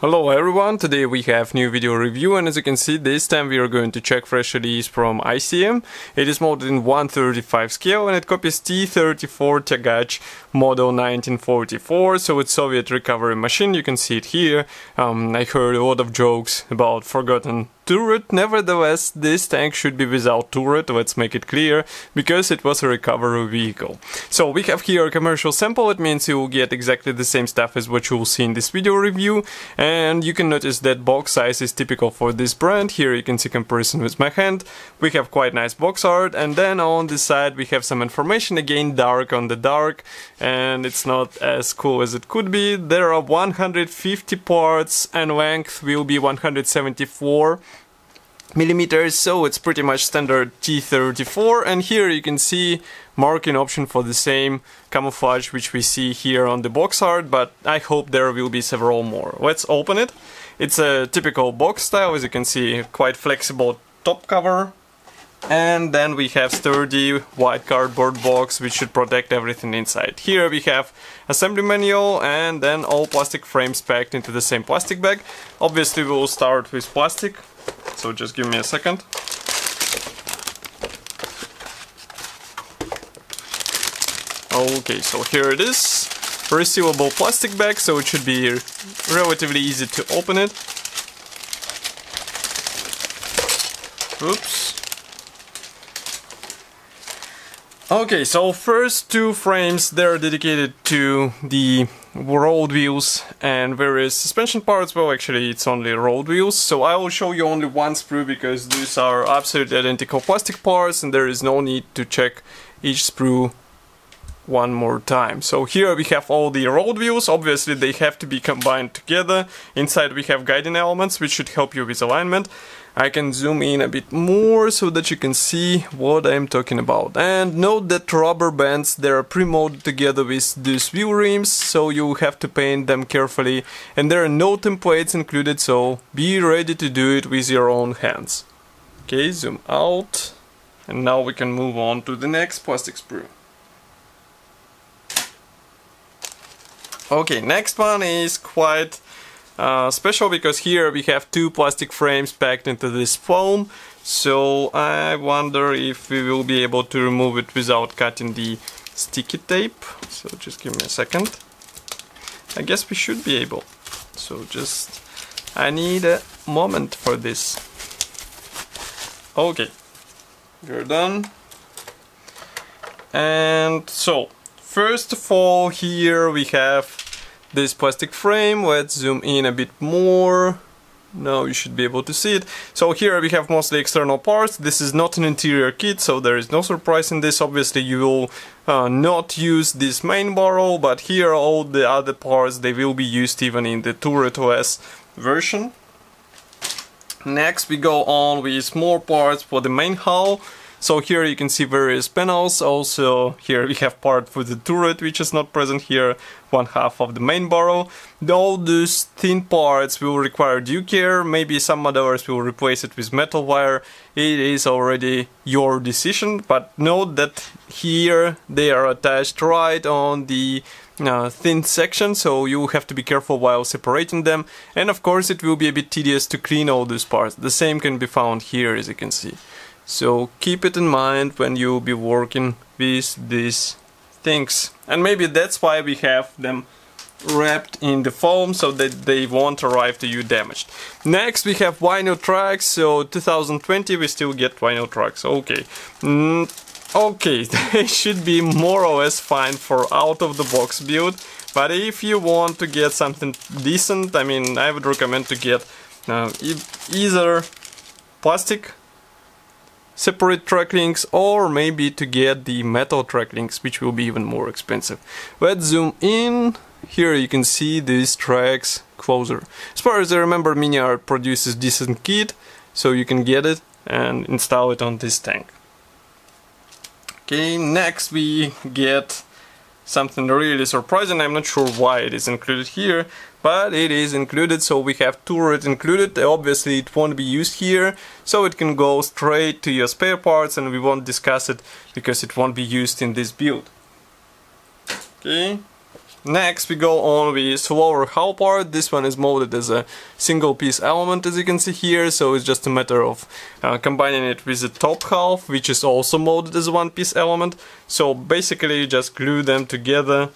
Hello everyone, today we have new video review, and as you can see this time we are going to check fresh release from ICM. It is modeled in 1/35 scale and it copies T-34 Tyagach model 1944, so it's Soviet recovery machine. You can see it here. I heard a lot of jokes about forgotten turret. Nevertheless, this tank should be without turret, let's make it clear, because it was a recovery vehicle. So we have here a commercial sample. It means you will get exactly the same stuff as what you will see in this video review, and you can notice that box size is typical for this brand. Here you can see comparison with my hand. We have quite nice box art, and then on this side we have some information, again dark on the dark, and it's not as cool as it could be. There are 150 parts and length will be 174 millimeters, so it's pretty much standard T-34. And here you can see marking option for the same camouflage which we see here on the box art, but I hope there will be several more. Let's open it. It's a typical box style, as you can see, quite flexible top cover, and then we have sturdy white cardboard box which should protect everything inside. Here we have assembly manual and then all plastic frames packed into the same plastic bag. Obviously we will start with plastic, so just give me a second. Okay, so here it is. Resealable plastic bag, so it should be relatively easy to open it. Oops. Okay, so first two frames, they're dedicated to the road wheels and various suspension parts. Well, actually it's only road wheels, so I will show you only one sprue because these are absolutely identical plastic parts and there is no need to check each sprue one more time. So here we have all the road wheels. Obviously they have to be combined together. Inside we have guiding elements which should help you with alignment. I can zoom in a bit more so that you can see what I'm talking about. And note that rubber bands, they are pre-molded together with these wheel rims, so you have to paint them carefully. And there are no templates included, so be ready to do it with your own hands. Okay, zoom out. And now we can move on to the next plastic sprue. Okay, next one is quite special because here we have two plastic frames packed into this foam, so I wonder if we will be able to remove it without cutting the sticky tape. So just give me a second. I guess we should be able. So just I need a moment for this. Okay, we're done. And so first of all, here we have this plastic frame. Let's zoom in a bit more. Now you should be able to see it. So here we have mostly external parts. This is not an interior kit, so there is no surprise in this. Obviously you will not use this main barrel, but here all the other parts, they will be used even in the turretless version. Next we go on with more parts for the main hull. So here you can see various panels. Also here we have part for the turret which is not present here, one half of the main barrel. All these thin parts will require due care. Maybe some modelers will replace it with metal wire. It is already your decision, but note that here they are attached right on the thin section, so you have to be careful while separating them. And of course it will be a bit tedious to clean all these parts. The same can be found here, as you can see. So keep it in mind when you'll be working with these things. And maybe that's why we have them wrapped in the foam, so that they won't arrive to you damaged. Next we have vinyl tracks. So 2020 we still get vinyl tracks. Okay. Okay, they should be more or less fine for out of the box build. But if you want to get something decent, I mean, I would recommend to get either plastic separate track links, or maybe to get the metal track links, which will be even more expensive. Let's zoom in. Here you can see these tracks closer. As far as I remember, MiniArt produces decent kit, so you can get it and install it on this tank. Okay, next we get something really surprising. I'm not sure why it is included here, but it is included. So we have turret included. Obviously it won't be used here, so it can go straight to your spare parts and we won't discuss it because it won't be used in this build. Okay, Next we go on with lower hull part. This one is molded as a single piece element, as you can see here, so it's just a matter of combining it with the top half, which is also molded as a one piece element. So basically just glue them together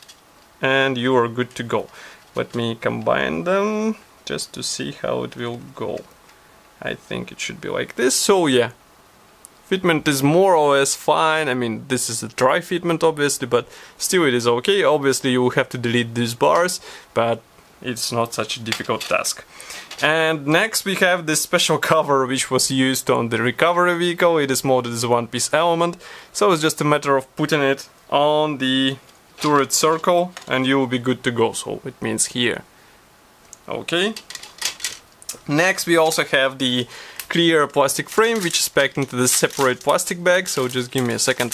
and you are good to go. Let me combine them just to see how it will go. I think it should be like this. So yeah, fitment is more or less fine. I mean, this is a dry fitment obviously, but still it is okay. Obviously you will have to delete these bars, but it's not such a difficult task. And next we have this special cover which was used on the recovery vehicle. It is molded as a one piece element, so it's just a matter of putting it on the turret circle and you will be good to go. So it means here. Okay. Next we also have the clear plastic frame, which is packed into this separate plastic bag, so just give me a second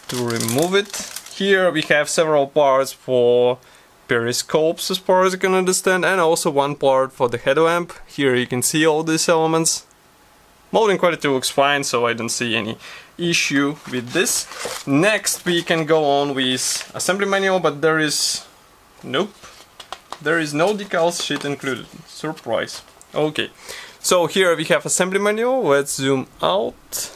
to remove it. Here we have several parts for periscopes, as far as I can understand, and also one part for the headlamp. Here you can see all these elements. Molding quality looks fine, so I don't see any issue with this. Next we can go on with assembly manual, but there is no decals sheet included. Surprise. Okay, so here we have assembly manual. Let's zoom out.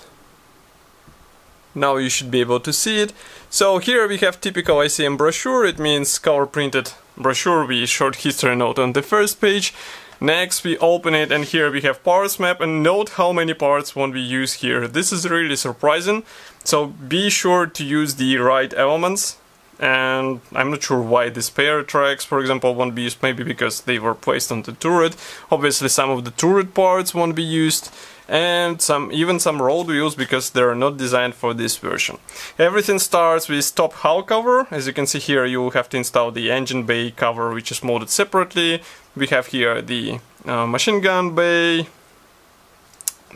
Now you should be able to see it. So here we have typical ICM brochure. It means color printed brochure with short history note on the first page. Next we open it and here we have parts map, and note how many parts won't be used here. This is really surprising, so be sure to use the right elements. And I'm not sure why the spare tracks, for example, won't be used, maybe because they were placed on the turret. Obviously some of the turret parts won't be used, and even some road wheels, because they are not designed for this version. Everything starts with top hull cover. As you can see here, you will have to install the engine bay cover, which is molded separately. We have here the machine gun bay.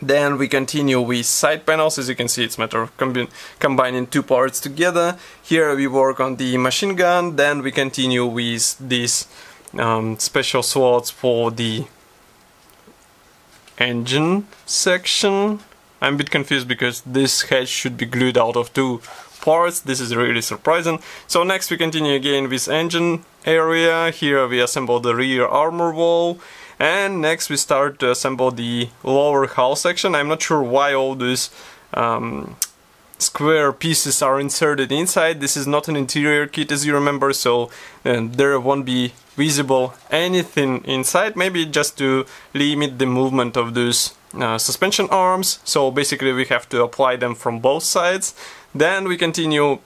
Then we continue with side panels. As you can see, it's a matter of combining two parts together. Here we work on the machine gun, then we continue with these special slots for the engine section. I'm a bit confused because this hatch should be glued out of two parts. This is really surprising. So next we continue again with engine area. Here we assemble the rear armor wall. And next we start to assemble the lower hull section. I'm not sure why all these square pieces are inserted inside. This is not an interior kit, as you remember, so there won't be visible anything inside. Maybe just to limit the movement of those suspension arms. So basically we have to apply them from both sides. Then we continue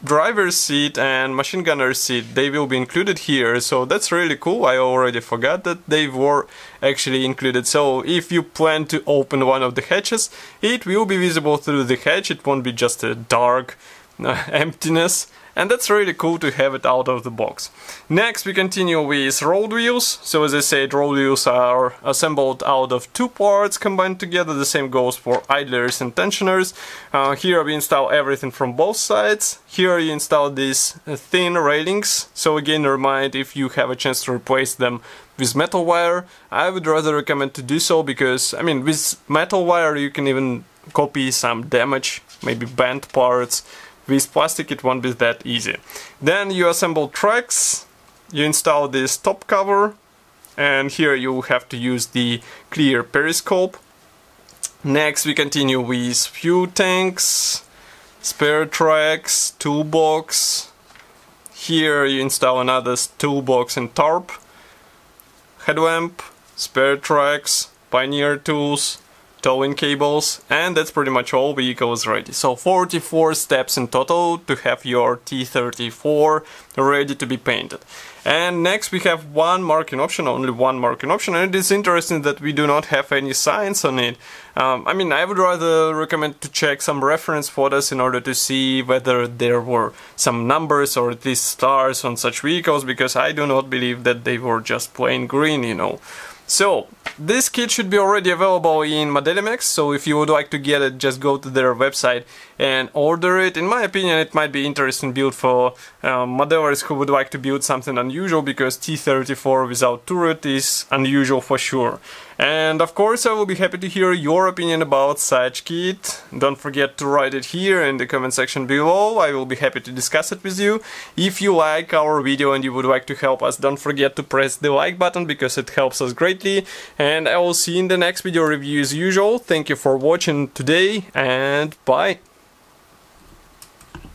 driver's seat and machine gunner's seat. They will be included here, so that's really cool. I already forgot that they were actually included. So if you plan to open one of the hatches, it will be visible through the hatch. It won't be just a dark emptiness. And that's really cool to have it out of the box. Next we continue with road wheels. So as I said, road wheels are assembled out of two parts combined together. The same goes for idlers and tensioners. Here we install everything from both sides. Here you install these thin railings. So again, remind, if you have a chance to replace them with metal wire, I would rather recommend to do so, because I mean, with metal wire you can even copy some damage, maybe bent parts. With plastic it won't be that easy. Then you assemble tracks, you install this top cover, and here you have to use the clear periscope. Next we continue with fuel tanks, spare tracks, toolbox. Here you install another toolbox and tarp, headlamp, spare tracks, pioneer tools, towing cables, and that's pretty much all. Vehicle is ready. So 44 steps in total to have your T-34 ready to be painted. And next we have one marking option, only one marking option, and it is interesting that we do not have any signs on it. I mean, I would rather recommend to check some reference photos in order to see whether there were some numbers or at least stars on such vehicles, because I do not believe that they were just plain green, you know. So, this kit should be already available in Modelimex, so if you would like to get it, just go to their website and order it. In my opinion, it might be interesting build for modelers who would like to build something unusual, because T-34 without turret is unusual for sure. And of course I will be happy to hear your opinion about such kit. Don't forget to write it here in the comment section below. I will be happy to discuss it with you. If you like our video and you would like to help us, don't forget to press the like button because it helps us greatly. And I will see you in the next video review as usual. Thank you for watching today and bye!